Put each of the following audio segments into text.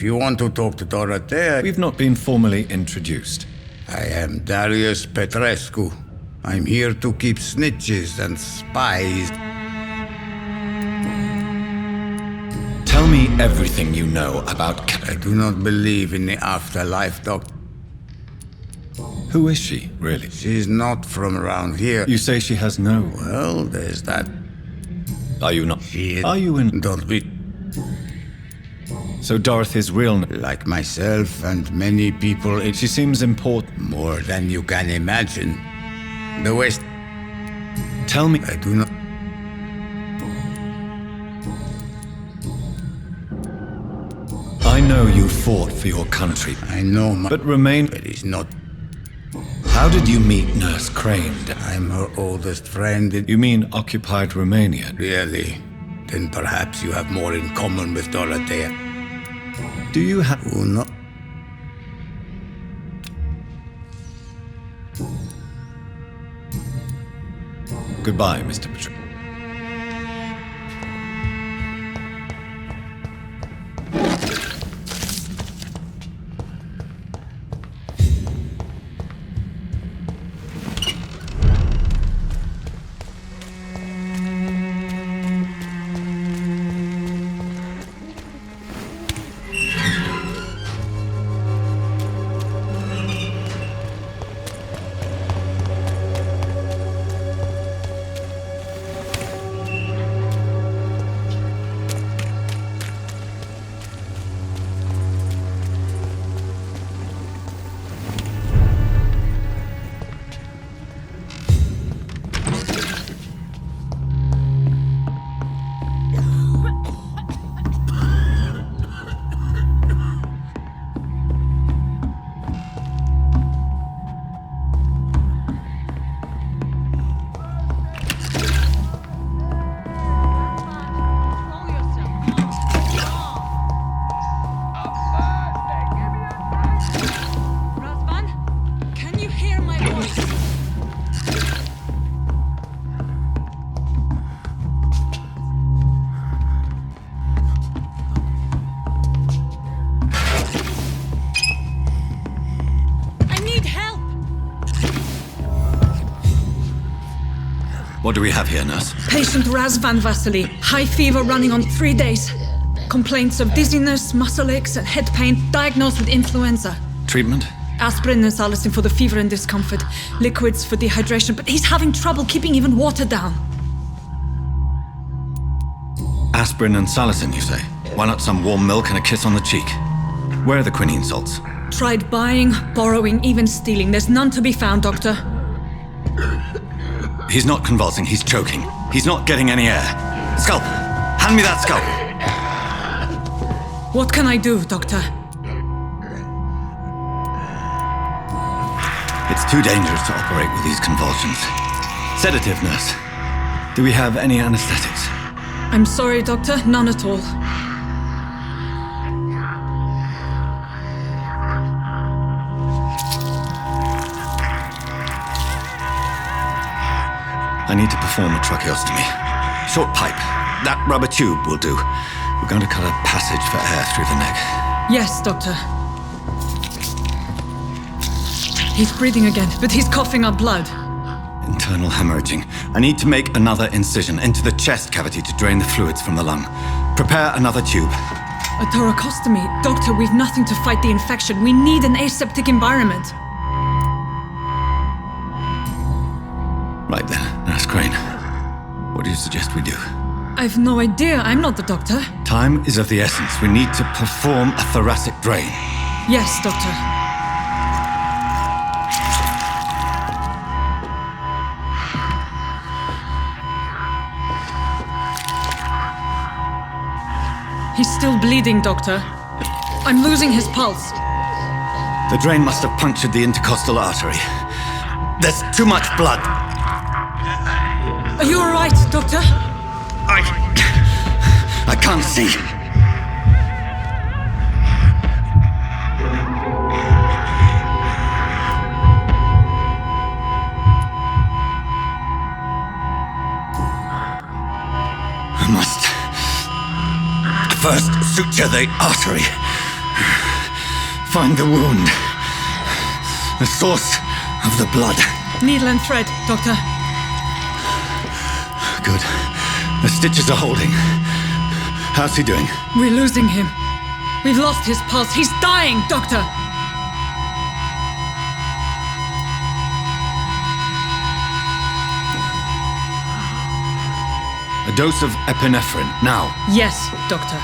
you want to talk to Dorothea... We've not been formally introduced. I am Darius Petrescu. I'm here to keep snitches and spies. Tell me everything you know about... I do not believe in the afterlife, Doctor. Who is she, really? She's not from around here. You say she has no... Well, there's that. Are you not? She is... Are you in... Don't be... So Dorothy's real... Like myself and many people... She seems important. More than you can imagine. The West... Tell me... I do not... I know you fought for your country. I know my... But remain... But he's not... How did you meet Nurse Crane? I'm her oldest friend in... You mean occupied Romania? Really? Then perhaps you have more in common with Dorothea. Do you have... Who no... Goodbye, Mr. Petrescu. What do we have here, nurse? Patient Razvan Vasily. High fever running on 3 days. Complaints of dizziness, muscle aches, and head pain. Diagnosed with influenza. Treatment? Aspirin and salicin for the fever and discomfort. Liquids for dehydration, but he's having trouble keeping even water down. Aspirin and salicin, you say? Why not some warm milk and a kiss on the cheek? Where are the quinine salts? Tried buying, borrowing, even stealing. There's none to be found, Doctor. He's not convulsing, he's choking. He's not getting any air. Scalp! Hand me that scalp! What can I do, Doctor? It's too dangerous to operate with these convulsions. Sedative, nurse. Do we have any anesthetics? I'm sorry, Doctor. None at all. I need to perform a tracheostomy. Short pipe. That rubber tube will do. We're going to cut a passage for air through the neck. Yes, Doctor. He's breathing again, but he's coughing up blood. Internal hemorrhaging. I need to make another incision into the chest cavity to drain the fluids from the lung. Prepare another tube. A thoracostomy? Doctor, we've nothing to fight the infection. We need an aseptic environment. Right then, Nurse Crane. What do you suggest we do? I've no idea. I'm not the doctor. Time is of the essence. We need to perform a thoracic drain. Yes, Doctor. He's still bleeding, Doctor. I'm losing his pulse. The drain must have punctured the intercostal artery. There's too much blood. Are you all right, Doctor? I can't see. I must first suture the artery, Find the wound. The source of the blood. Needle and thread, Doctor. Good. The stitches are holding. How's he doing? We're losing him. We've lost his pulse. He's dying, Doctor! A dose of epinephrine, now. Yes, Doctor.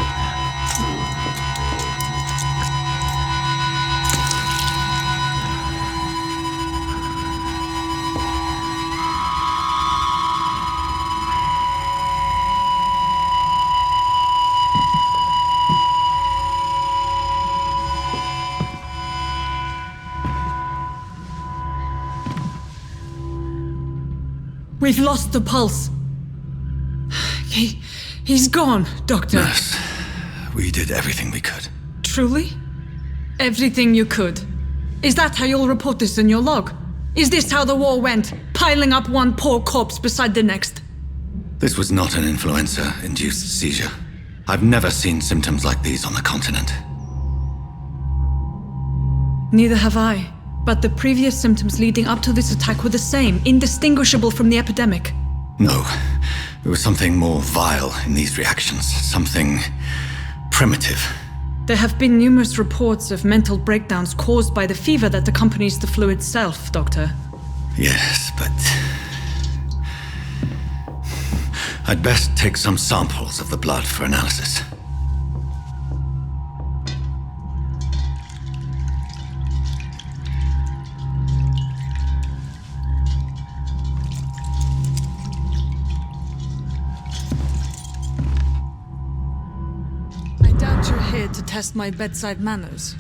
We've lost the pulse. He's gone, Doctor. Nurse, we did everything we could. Truly? Everything you could? Is that how you'll report this in your log? Is this how the war went? Piling up one poor corpse beside the next? This was not an influenza-induced seizure. I've never seen symptoms like these on the continent. Neither have I. But the previous symptoms leading up to this attack were the same, indistinguishable from the epidemic. No. There was something more vile in these reactions. Something primitive. There have been numerous reports of mental breakdowns caused by the fever that accompanies the flu itself, Doctor. Yes, but... I'd best take some samples of the blood for analysis. To test my bedside manners.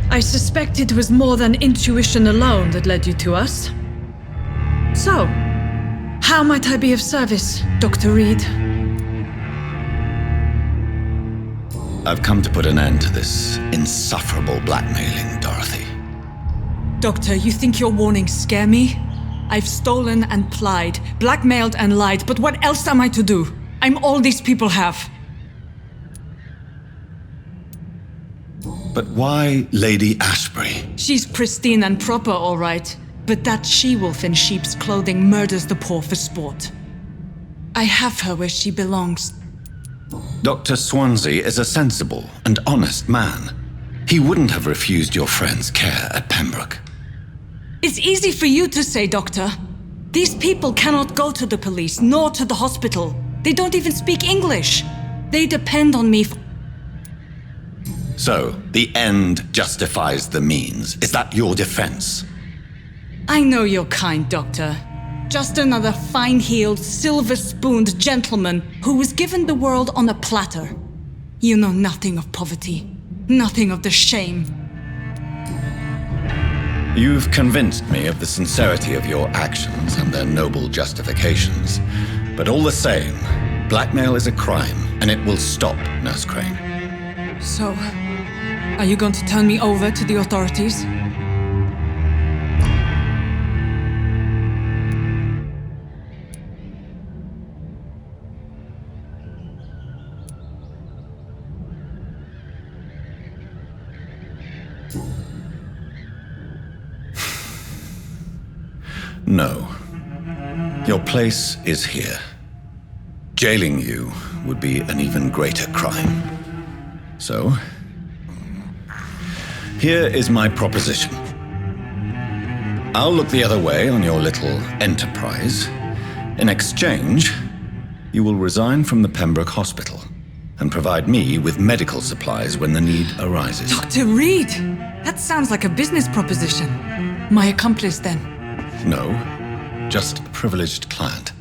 I suspect it was more than intuition alone that led you to us. So, how might I be of service, Dr. Reid? I've come to put an end to this insufferable blackmailing, Dorothy. Doctor, you think your warnings scare me? I've stolen and plied, blackmailed and lied, but what else am I to do? I'm all these people have. But why Lady Ashbury? She's pristine and proper, all right. But that she-wolf in sheep's clothing murders the poor for sport. I have her where she belongs. Dr. Swansea is a sensible and honest man. He wouldn't have refused your friend's care at Pembroke. It's easy for you to say, Doctor. These people cannot go to the police, nor to the hospital. They don't even speak English. They depend on me for... So, the end justifies the means. Is that your defense? I know you're kind, Doctor. Just another fine-heeled, silver-spooned gentleman who was given the world on a platter. You know nothing of poverty, nothing of the shame. You've convinced me of the sincerity of your actions and their noble justifications. But all the same, blackmail is a crime, and it will stop, Nurse Crane. So, are you going to turn me over to the authorities? No. Your place is here. Jailing you would be an even greater crime. So, here is my proposition. I'll look the other way on your little enterprise. In exchange, you will resign from the Pembroke Hospital and provide me with medical supplies when the need arises. Dr. Reid! That sounds like a business proposition. My accomplice, then? No, just a privileged client.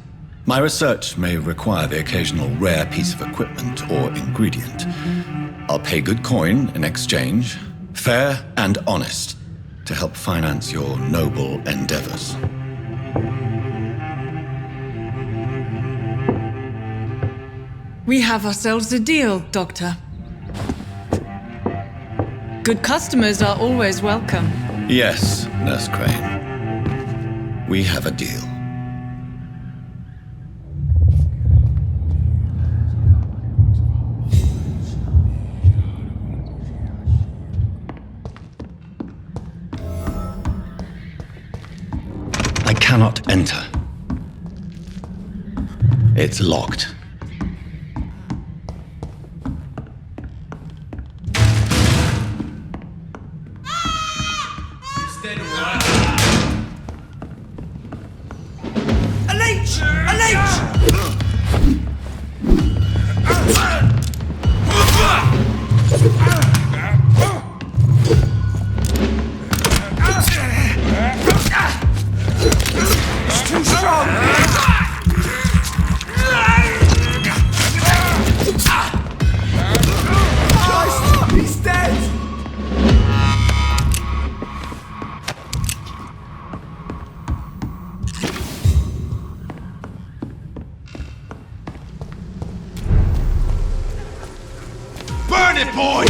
My research may require the occasional rare piece of equipment or ingredient. I'll pay good coin in exchange, fair and honest, to help finance your noble endeavors. We have ourselves a deal, Doctor. Good customers are always welcome. Yes, Nurse Crane. We have a deal. cannot enter. It's locked. Burn it, boy!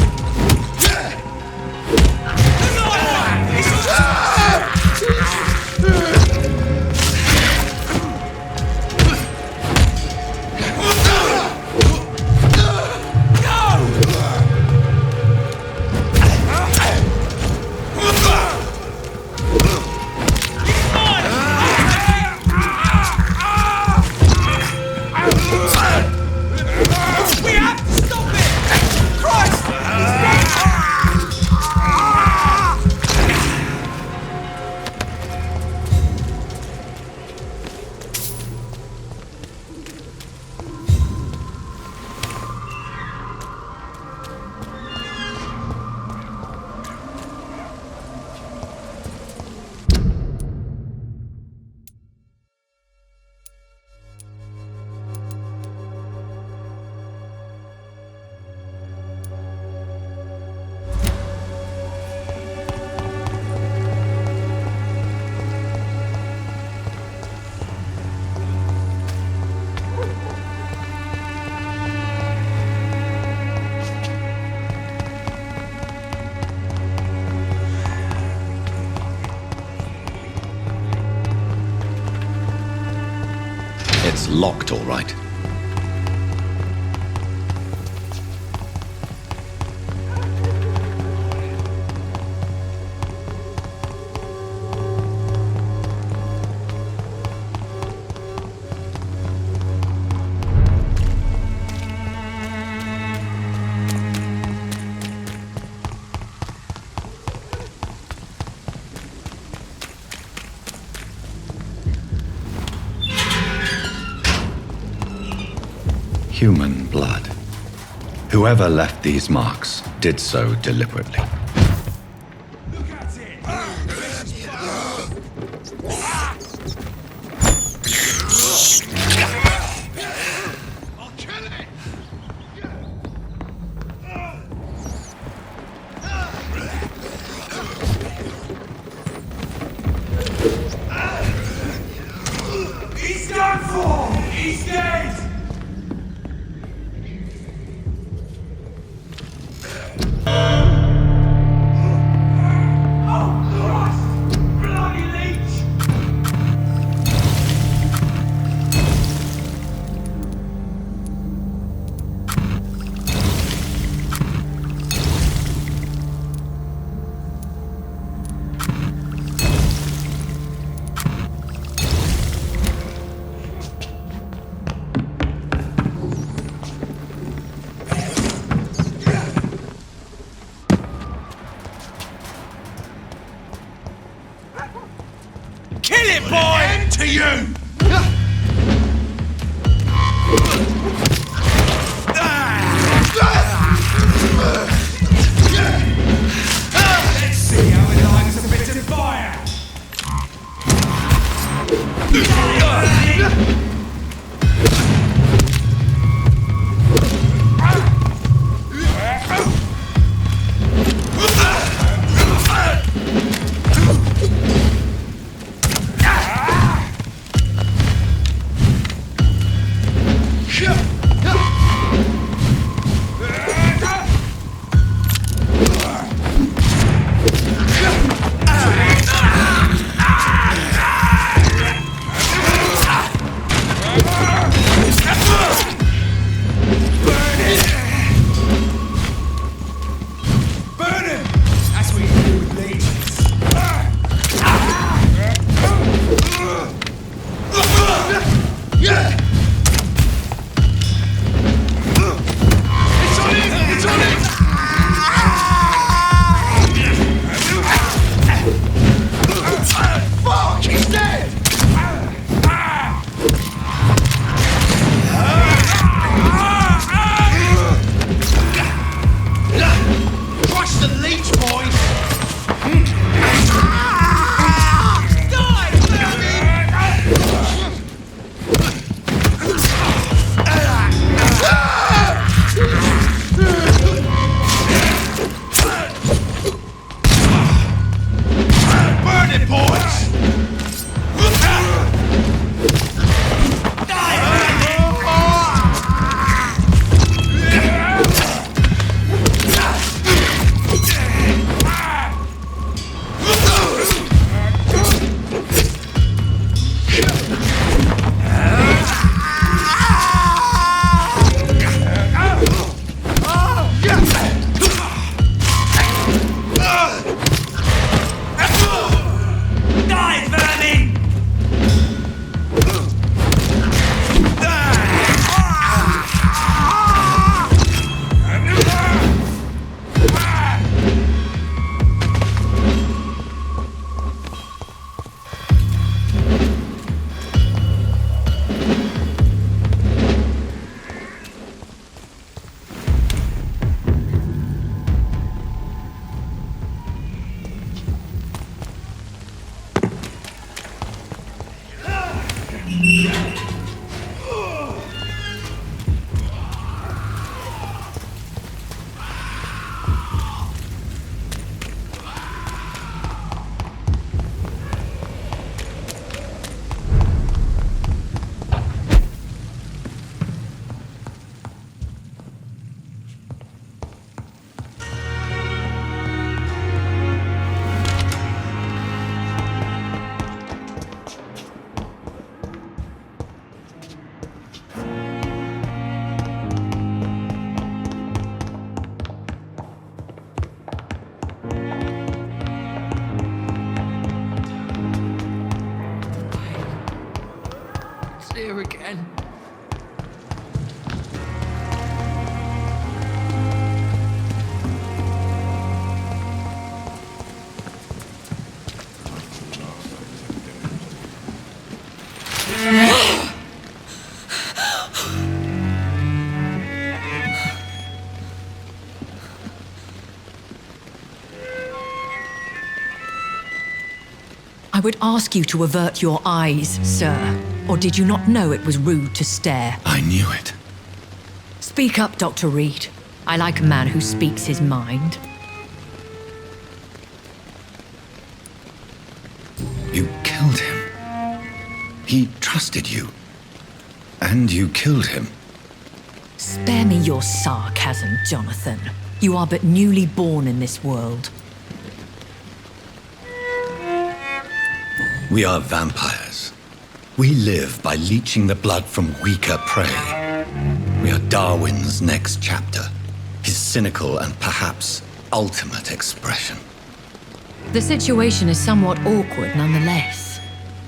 It's locked, all right. Human blood. Whoever left these marks did so deliberately. Look at it! I'll kill it! He's done for! He's dead! Kill it, boy! End to you! Let's see how it likes a bit of fire! Here again. I would ask you to avert your eyes, sir. Or did you not know it was rude to stare? I knew it. Speak up, Dr. Reid. I like a man who speaks his mind. You killed him. He trusted you. And you killed him. Spare me your sarcasm, Jonathan. You are but newly born in this world. We are vampires. We live by leeching the blood from weaker prey. We are Darwin's next chapter, his cynical and perhaps ultimate expression. The situation is somewhat awkward nonetheless.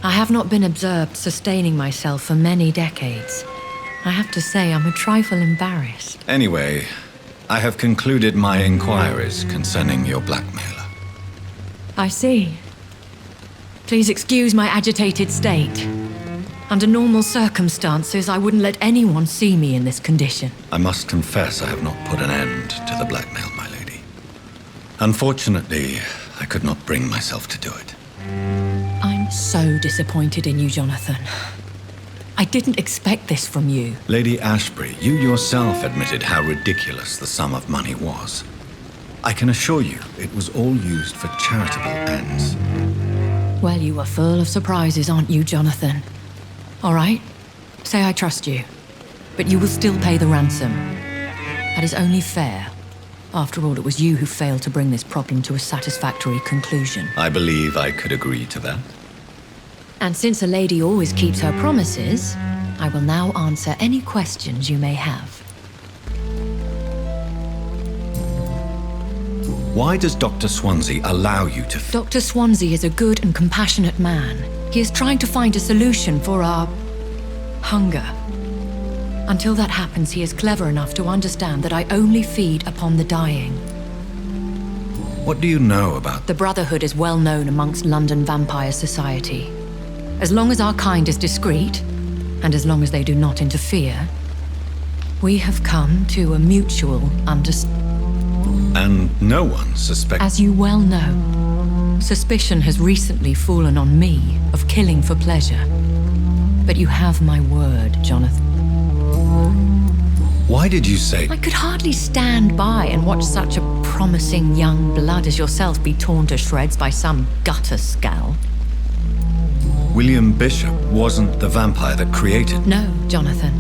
I have not been observed sustaining myself for many decades. I have to say I'm a trifle embarrassed. Anyway, I have concluded my inquiries concerning your blackmailer. I see. Please excuse my agitated state. Under normal circumstances, I wouldn't let anyone see me in this condition. I must confess I have not put an end to the blackmail, my lady. Unfortunately, I could not bring myself to do it. I'm so disappointed in you, Jonathan. I didn't expect this from you. Lady Ashbury, you yourself admitted how ridiculous the sum of money was. I can assure you it was all used for charitable ends. Well, you are full of surprises, aren't you, Jonathan? All right, say I trust you, but you will still pay the ransom. That is only fair. After all, it was you who failed to bring this problem to a satisfactory conclusion. I believe I could agree to that. And since a lady always keeps her promises, I will now answer any questions you may have. Why does Dr. Swansea allow you to... Dr. Swansea is a good and compassionate man. He is trying to find a solution for our... hunger. Until that happens, he is clever enough to understand that I only feed upon the dying. What do you know about... The Brotherhood is well known amongst London vampire society. As long as our kind is discreet, and as long as they do not interfere, we have come to a mutual understanding. And no one suspects... As you well know, suspicion has recently fallen on me of killing for pleasure. But you have my word, Jonathan. Why did you say... I could hardly stand by and watch such a promising young blood as yourself be torn to shreds by some gutter scowl. William Bishop wasn't the vampire that created... No, Jonathan.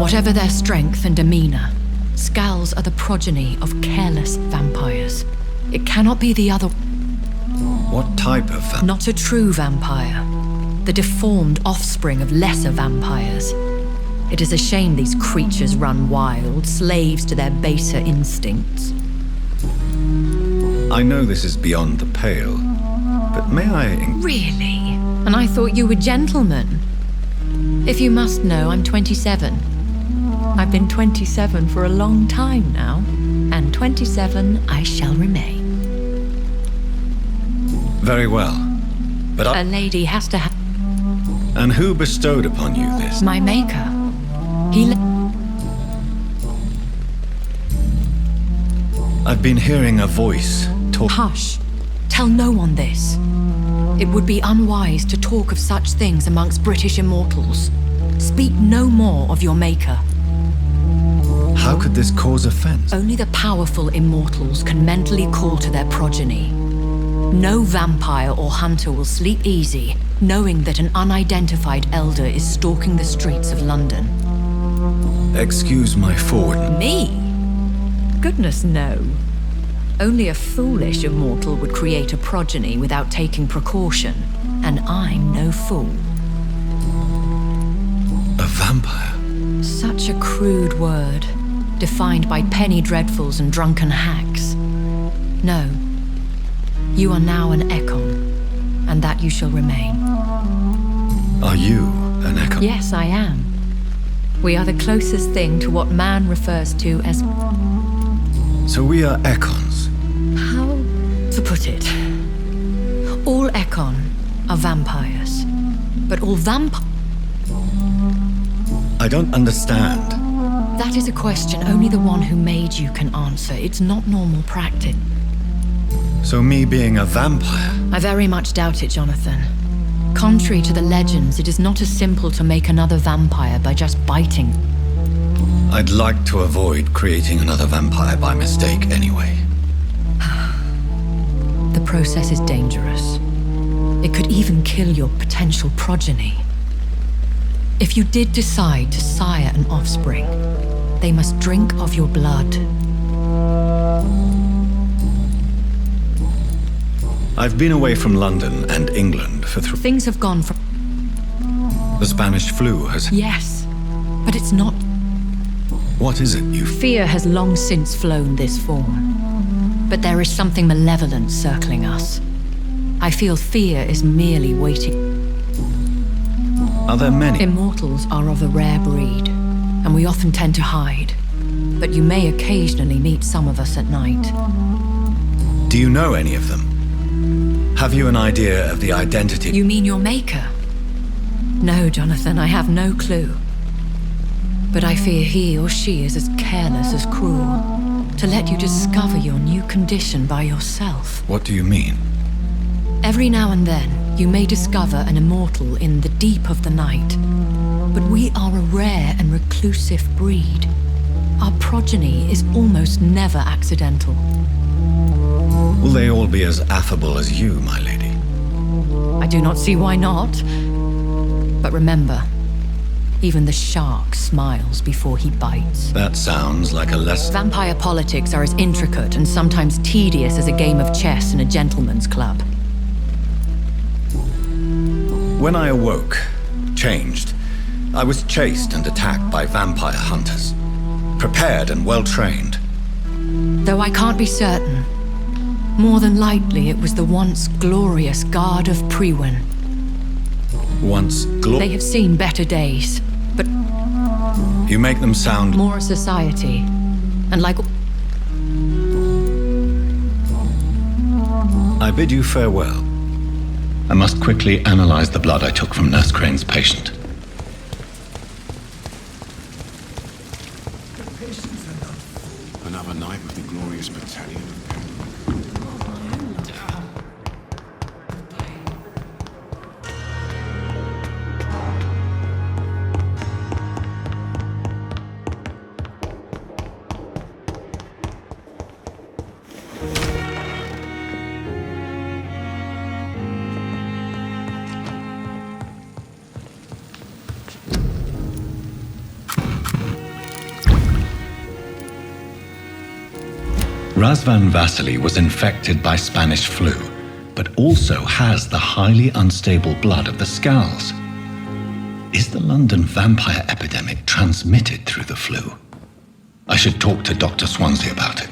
Whatever their strength and demeanor, Scowls are the progeny of careless vampires. It cannot be the other... What type of vampire? Not a true vampire. The deformed offspring of lesser vampires. It is a shame these creatures run wild, slaves to their baser instincts. I know this is beyond the pale, but may I... Really? And I thought you were gentlemen. If you must know, I'm 27. I've been 27 for a long time now, and 27 I shall remain. Very well, but A lady has to have... And who bestowed upon you this? My maker. He... I've been hearing a voice talk... Hush. Tell tell no one this. It would be unwise to talk of such things amongst British immortals. Speak no more of your maker. How could this cause offense? Only the powerful immortals can mentally call to their progeny. No vampire or hunter will sleep easy, knowing that an unidentified elder is stalking the streets of London. Excuse my forward. Me? Goodness, no. Only a foolish immortal would create a progeny without taking precaution, and I'm no fool. A vampire? Such a crude word, defined by penny dreadfuls and drunken hacks. No. You are now an Ekon, and that you shall remain. Are you an Ekon? Yes, I am. We are the closest thing to what man refers to as... So we are Ekons? How to put it? All Ekon are vampires, but all I don't understand. That is a question only the one who made you can answer. It's not normal practice. So me being a vampire? I very much doubt it, Jonathan. Contrary to the legends, it is not as simple to make another vampire by just biting. I'd like to avoid creating another vampire by mistake anyway. The process is dangerous. It could even kill your potential progeny. If you did decide to sire an offspring, they must drink of your blood. I've been away from London and England for Things have gone from... The Spanish flu has... Yes, but it's not... What is it, you... Fear has long since flown this form. But there is something malevolent circling us. I feel fear is merely waiting. Are there many? Immortals are of a rare breed, and we often tend to hide. But you may occasionally meet some of us at night. Do you know any of them? Have you an idea of the identity? You mean your maker? No, Jonathan, I have no clue. But I fear he or she is as careless as cruel to let you discover your new condition by yourself. What do you mean? Every now and then, you may discover an immortal in the deep of the night. But we are a rare and reclusive breed. Our progeny is almost never accidental. Will they all be as affable as you, my lady? I do not see why not. But remember, even the shark smiles before he bites. That sounds like a less... Vampire politics are as intricate and sometimes tedious as a game of chess in a gentleman's club. When I awoke, changed, I was chased and attacked by vampire hunters. Prepared and well-trained. Though I can't be certain, more than likely it was the once glorious Guard of Priwen. Once They have seen better days, but You make them sound... more a society. And like... I bid you farewell. I must quickly analyze the blood I took from Nurse Crane's patient. Another night with the glorious battalion of men. Razvan Vasily was infected by Spanish flu, but also has the highly unstable blood of the Scowls. Is the London vampire epidemic transmitted through the flu? I should talk to Dr. Swansea about it.